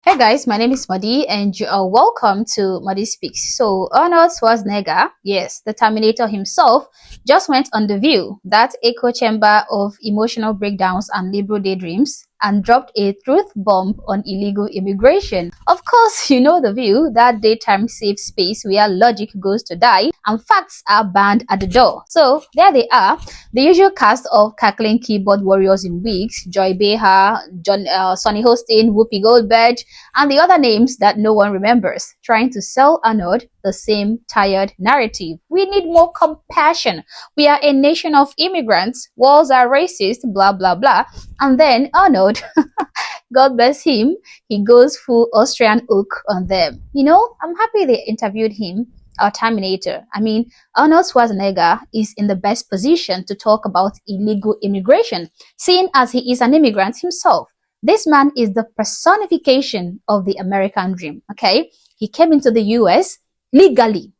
Hey guys, my name is Madi and you are welcome to Madi Speaks. So Arnold Schwarzenegger, yes, the Terminator himself, just went on The View, that echo chamber of emotional breakdowns and liberal daydreams, and dropped a truth bomb on illegal immigration. Of course, you know The View, that daytime safe space where logic goes to die and facts are banned at the door. So there they are, the usual cast of cackling keyboard warriors in wigs: Joy Behar, Sonny Hostin, Whoopi Goldberg, and the other names that no one remembers, trying to sell Arnold the same tired narrative. We need more compassion. We are a nation of immigrants. Walls are racist, blah, blah, blah. And then Arnold, God bless him, he goes full Austrian oak on them. You know, I'm happy they interviewed him, our Terminator. I mean, Arnold Schwarzenegger is in the best position to talk about illegal immigration, seeing as he is an immigrant himself. This man is the personification of the American dream, okay? He came into the US legally,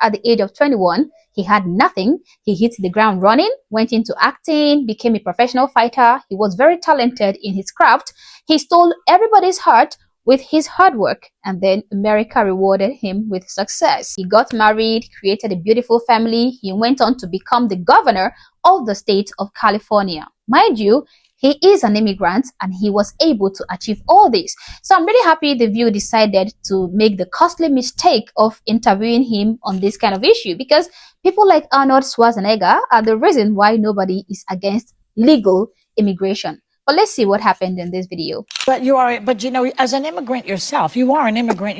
at the age of 21. He had nothing. He hit the ground running, went into acting, became a professional fighter. He was very talented in his craft. He stole everybody's heart with his hard work, and then America rewarded him with success. He got married, created a beautiful family. He went on to become the governor of the state of California. Mind you, he is an immigrant and he was able to achieve all this. So I'm really happy The View decided to make the costly mistake of interviewing him on this kind of issue, because people like Arnold Schwarzenegger are the reason why nobody is against legal immigration. But let's see what happened in this video. But you know, as an immigrant yourself, you are an immigrant.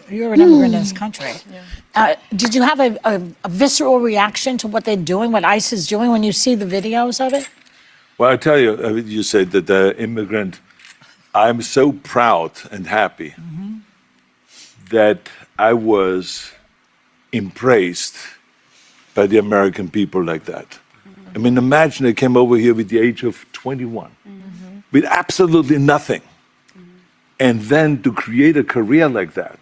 You're an immigrant in this country. Yeah. Did you have a visceral reaction to what they're doing, what ICE is doing, when you see the videos of it? Well, I tell you, you said that the immigrant, I'm so proud and happy that I was embraced by the American people like that. I mean, imagine I came over here with the age of 21, with absolutely nothing. And then to create a career like that.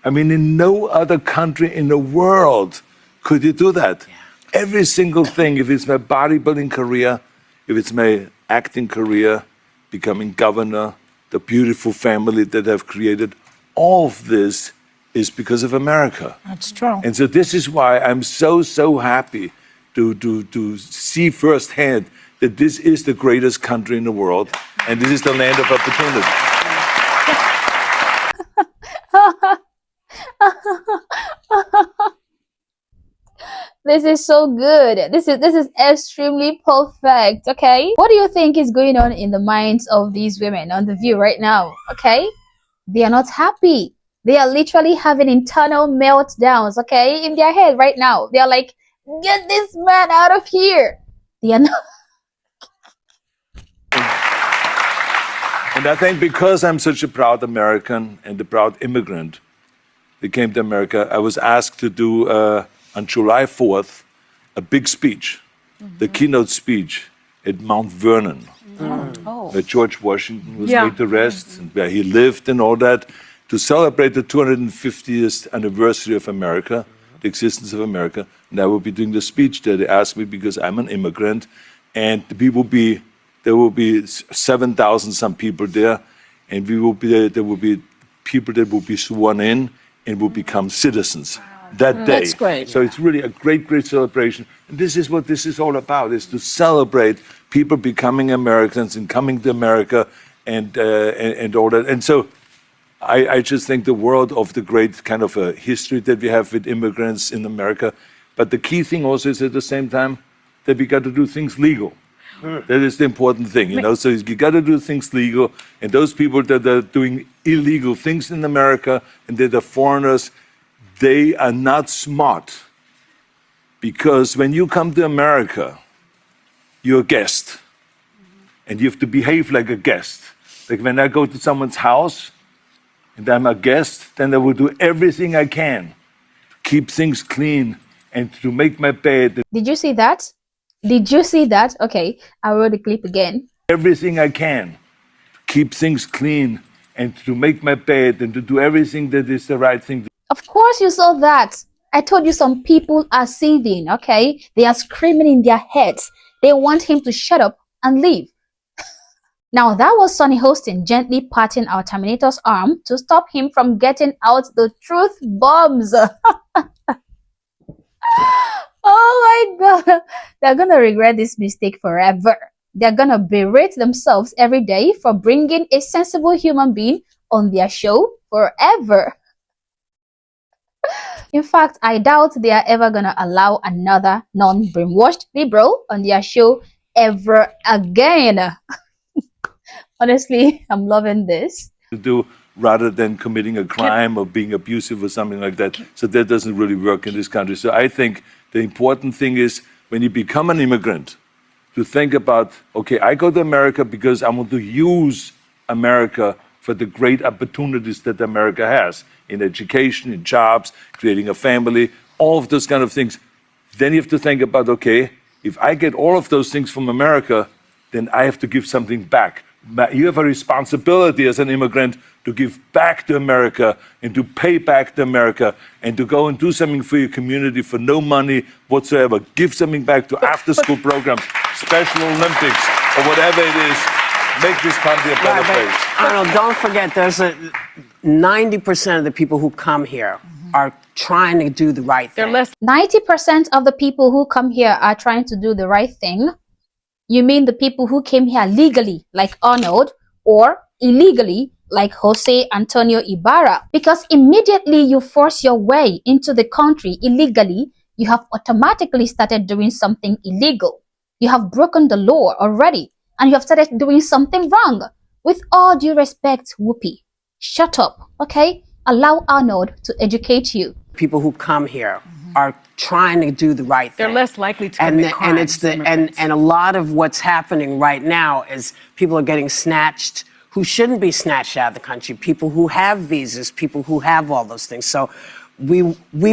I mean, in no other country in the world could you do that. Yeah. Every single thing, if it's my bodybuilding career, if it's my acting career, becoming governor, the beautiful family that I've created, all of this is because of America. That's true. And so this is why I'm so happy to see firsthand that this is the greatest country in the world, and this is the land of opportunity. This is so good. This is extremely perfect, okay? What do you think is going on in the minds of these women on The View right now, okay? They are not happy. They are literally having internal meltdowns, okay, in their head right now. They are like, get this man out of here. They are not. And I think because I'm such a proud American and a proud immigrant that came to America, I was asked to do, on July 4th, a big speech, the keynote speech at Mount Vernon, where George Washington was laid to rest, and where he lived and all that, to celebrate the 250th anniversary of America, the existence of America. And I will be doing the speech there. They asked me because I'm an immigrant, and there will be 7,000 some people there, and there will be people that will be sworn in and will become citizens that day. That's great. So it's really a great celebration. And this is what this is all about, is to celebrate people becoming Americans and coming to America and all that. And so I just think the world of the great kind of a history that we have with immigrants in America. But the key thing also is at the same time that we got to do things legal. That is the important thing, you know. So you got to do things legal, and those people that are doing illegal things in America and that are foreigners, they are not smart. Because when you come to America, you're a guest, and you have to behave like a guest. Like when I go to someone's house and I'm a guest, then I will do everything I can to keep things clean and to make my bed. Did you see that? Did you see that? Okay, I'll roll the clip again. Everything I can to keep things clean and to make my bed and to do everything that is the right thing. Of course you saw that. I told you some people are seething, okay? They are screaming in their heads. They want him to shut up and leave. Now, that was Sonny Hostin gently patting our Terminator's arm to stop him from getting out the truth bombs. Oh my God. They're going to regret this mistake forever. They're going to berate themselves every day for bringing a sensible human being on their show forever. In fact, I doubt they are ever going to allow another non-brainwashed liberal on their show ever again. Honestly, I'm loving this. To do rather than committing a crime or being abusive or something like that. So that doesn't really work in this country. So I think the important thing is when you become an immigrant, to think about, okay, I go to America because I want to use America for the great opportunities that America has in education, in jobs, creating a family, all of those kind of things. Then you have to think about, okay, if I get all of those things from America, then I have to give something back. You have a responsibility as an immigrant to give back to America and to pay back to America and to go and do something for your community for no money whatsoever. Give something back to after-school programs, Special Olympics, or whatever it is. Make this country a better place. Arnold, don't forget, there's 90% of the people who come here are trying to do the right thing. 90% of the people who come here are trying to do the right thing. You mean the people who came here legally, like Arnold, or illegally, like Jose Antonio Ibarra? Because immediately you force your way into the country illegally, you have automatically started doing something illegal. You have broken the law already, and you have started doing something wrong. With all due respect, Whoopi, shut up, okay? Allow Arnold to educate you. People who come here are trying to do the right thing. They're less likely to commit crimes. And it's and a lot of what's happening right now is people are getting snatched who shouldn't be snatched out of the country. People who have visas, people who have all those things. So we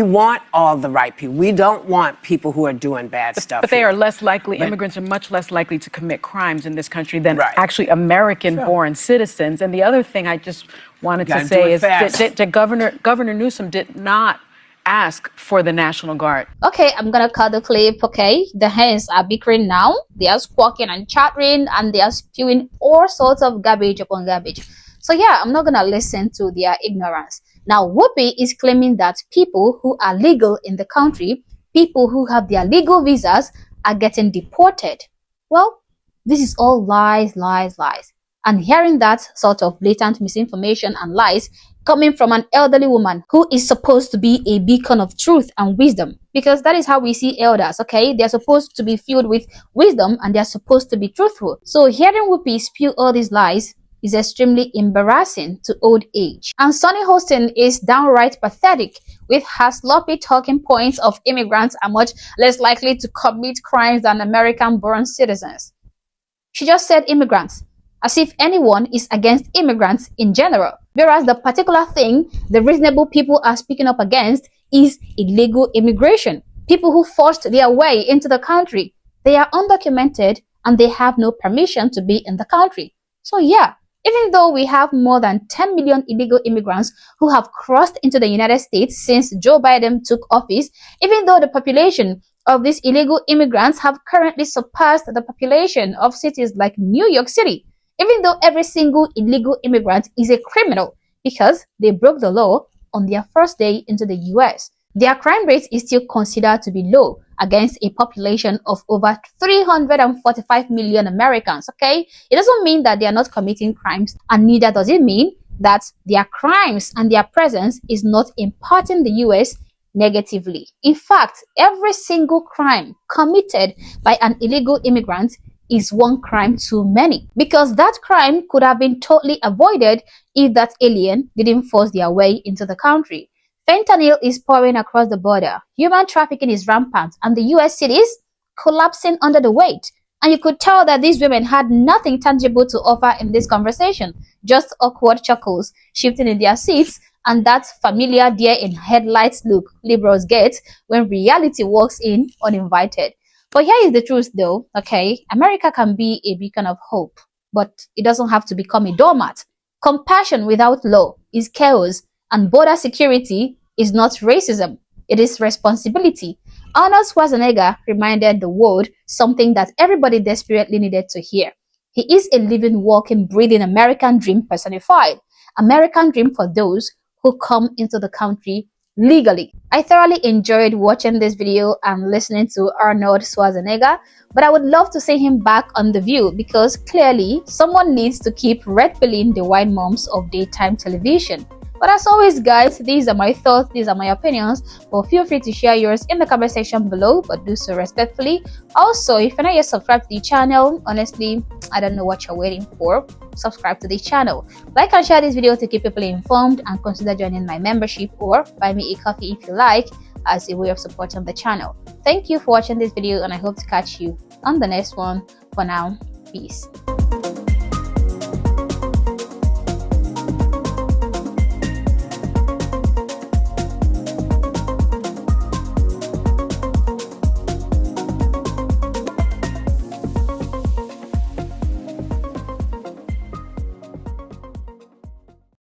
want all the right people. We don't want people who are doing bad stuff. But they are less likely. Immigrants are much less likely to commit crimes in this country than actually American-born citizens. And the other thing I just wanted to say is that Governor Newsom did not ask for the National Guard. Okay, I'm gonna cut the clip, okay? The hens are bickering now. They are squawking and chattering, and they are spewing all sorts of garbage upon garbage. So yeah, I'm not gonna listen to their ignorance. Now, Whoopi is claiming that people who are legal in the country, people who have their legal visas, are getting deported. Well, this is all lies, lies, lies. And hearing that sort of blatant misinformation and lies coming from an elderly woman who is supposed to be a beacon of truth and wisdom, because that is how we see elders, okay? They're supposed to be filled with wisdom and they're supposed to be truthful. So hearing Whoopi spew all these lies is extremely embarrassing to old age. And Sonny Hostin is downright pathetic with her sloppy talking points of immigrants are much less likely to commit crimes than American-born citizens. She just said immigrants, as if anyone is against immigrants in general. Whereas the particular thing the reasonable people are speaking up against is illegal immigration. People who forced their way into the country. They are undocumented and they have no permission to be in the country. So yeah, even though we have more than 10 million illegal immigrants who have crossed into the United States since Joe Biden took office, even though the population of these illegal immigrants have currently surpassed the population of cities like New York City, even though every single illegal immigrant is a criminal because they broke the law on their first day into the US, their crime rate is still considered to be low against a population of over 345 million Americans, okay? It doesn't mean that they are not committing crimes, and neither does it mean that their crimes and their presence is not impacting the US negatively. In fact, every single crime committed by an illegal immigrant is one crime too many, because that crime could have been totally avoided if that alien didn't force their way into the country. Fentanyl is pouring across the border, human trafficking is rampant, and the US cities collapsing under the weight. And you could tell that these women had nothing tangible to offer in this conversation, just awkward chuckles shifting in their seats and that familiar deer in headlights look liberals get when reality walks in uninvited. But here is the truth though, okay? America can be a beacon of hope, but it doesn't have to become a doormat. Compassion without law is chaos, and border security is not racism. It is responsibility. Arnold Schwarzenegger reminded the world something that everybody desperately needed to hear. He is a living, walking, breathing American dream personified. American dream for those who come into the country legally. I thoroughly enjoyed watching this video and listening to Arnold Schwarzenegger, but I would love to see him back on The View because clearly someone needs to keep red pilling the white moms of daytime television. But as always, guys, these are my thoughts, these are my opinions, but feel free to share yours in the comment section below, but do so respectfully. Also, if you're not yet subscribed to the channel, honestly, I don't know what you're waiting for. Subscribe to the channel. Like and share this video to keep people informed, and consider joining my membership or buy me a coffee if you like, as a way of supporting the channel. Thank you for watching this video, and I hope to catch you on the next one. For now, peace.